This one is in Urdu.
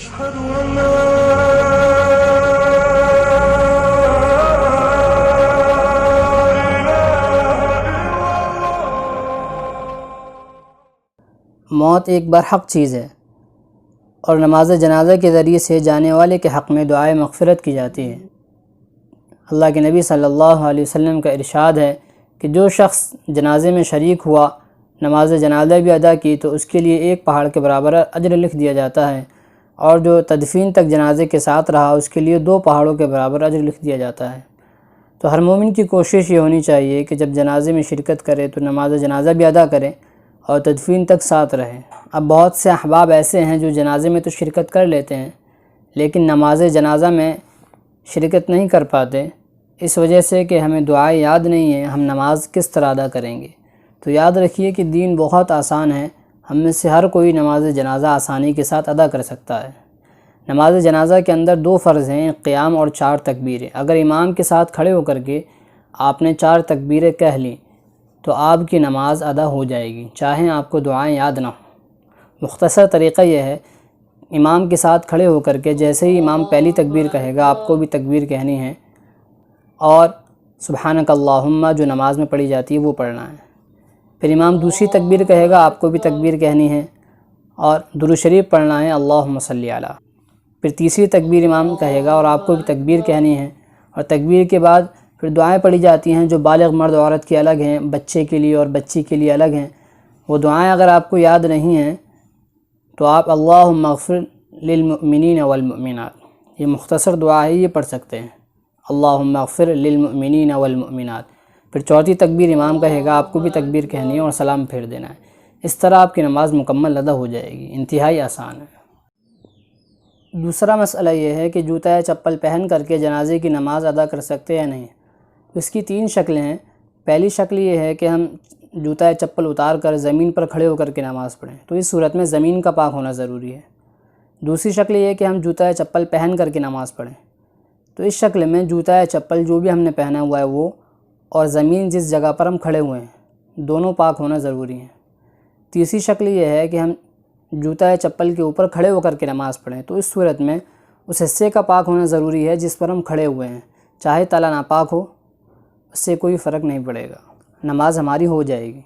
أشهد أن لا موت ایک برحق چیز ہے اور نماز جنازہ کے ذریعے سے جانے والے کے حق میں دعائے مغفرت کی جاتی ہے۔ اللہ کے نبی صلی اللہ علیہ وسلم کا ارشاد ہے کہ جو شخص جنازے میں شریک ہوا، نماز جنازہ بھی ادا کی تو اس کے لیے ایک پہاڑ کے برابر اجر لکھ دیا جاتا ہے، اور جو تدفین تک جنازے کے ساتھ رہا اس کے لیے 2 پہاڑوں کے برابر اجر لکھ دیا جاتا ہے۔ تو ہر مومن کی کوشش یہ ہونی چاہیے کہ جب جنازے میں شرکت کرے تو نماز جنازہ بھی ادا کرے اور تدفین تک ساتھ رہے۔ اب بہت سے احباب ایسے ہیں جو جنازے میں تو شرکت کر لیتے ہیں لیکن نماز جنازہ میں شرکت نہیں کر پاتے، اس وجہ سے کہ ہمیں دعائیں یاد نہیں ہیں، ہم نماز کس طرح ادا کریں گے۔ تو یاد رکھیے کہ دین بہت آسان ہے، ہم میں سے ہر کوئی نماز جنازہ آسانی کے ساتھ ادا کر سکتا ہے۔ نماز جنازہ کے اندر 2 فرض ہیں، قیام اور 4 تکبیریں۔ اگر امام کے ساتھ کھڑے ہو کر کے آپ نے 4 تکبیریں کہہ لیں تو آپ کی نماز ادا ہو جائے گی، چاہیں آپ کو دعائیں یاد نہ ہوں۔ مختصر طریقہ یہ ہے، امام کے ساتھ کھڑے ہو کر کے جیسے ہی امام پہلی تکبیر کہے گا آپ کو بھی تکبیر کہنی ہے، اور سبحانک اللہم جو نماز میں پڑھی جاتی ہے وہ پڑھنا ہے۔ پھر امام دوسری تکبیر کہے گا، آپ کو بھی تکبیر کہنی ہے اور درود شریف پڑھنا ہے، اللہم صلی علی۔ پھر تیسری تکبیر امام کہے گا اور آپ کو بھی تکبیر کہنی ہے، اور تکبیر کے بعد پھر دعائیں پڑھی جاتی ہیں جو بالغ مرد و عورت کی الگ ہیں، بچے کے لیے اور بچی کے لیے الگ ہیں۔ وہ دعائیں اگر آپ کو یاد نہیں ہیں تو آپ اللہم اغفر للمؤمنین والمؤمنات، یہ مختصر دعا ہے، یہ پڑھ سکتے ہیں، اللہم اغفر للمؤمنین والمؤمنات۔ پھر چوتھی تکبیر امام کہے گا، آپ کو بھی تکبیر کہنی ہے اور سلام پھیر دینا ہے۔ اس طرح آپ کی نماز مکمل ادا ہو جائے گی، انتہائی آسان ہے۔ دوسرا مسئلہ یہ ہے کہ جوتا یا چپل پہن کر کے جنازے کی نماز ادا کر سکتے یا نہیں۔ اس کی 3 شکلیں ہیں۔ پہلی شکل یہ ہے کہ ہم جوتا یا چپل اتار کر زمین پر کھڑے ہو کر کے نماز پڑھیں، تو اس صورت میں زمین کا پاک ہونا ضروری ہے۔ دوسری شکل یہ ہے کہ ہم جوتا یا چپل پہن کر کے نماز پڑھیں، تو اس شکل میں جوتا یا چپل جو بھی ہم نے پہنا ہوا ہے وہ اور زمین جس جگہ پر ہم کھڑے ہوئے ہیں دونوں پاک ہونا ضروری ہیں۔ تیسری شکل یہ ہے کہ ہم جوتا یا چپل کے اوپر کھڑے ہو کر کے نماز پڑھیں، تو اس صورت میں اس حصے کا پاک ہونا ضروری ہے جس پر ہم کھڑے ہوئے ہیں، چاہے تلا ناپاک ہو، اس سے کوئی فرق نہیں پڑے گا، نماز ہماری ہو جائے گی۔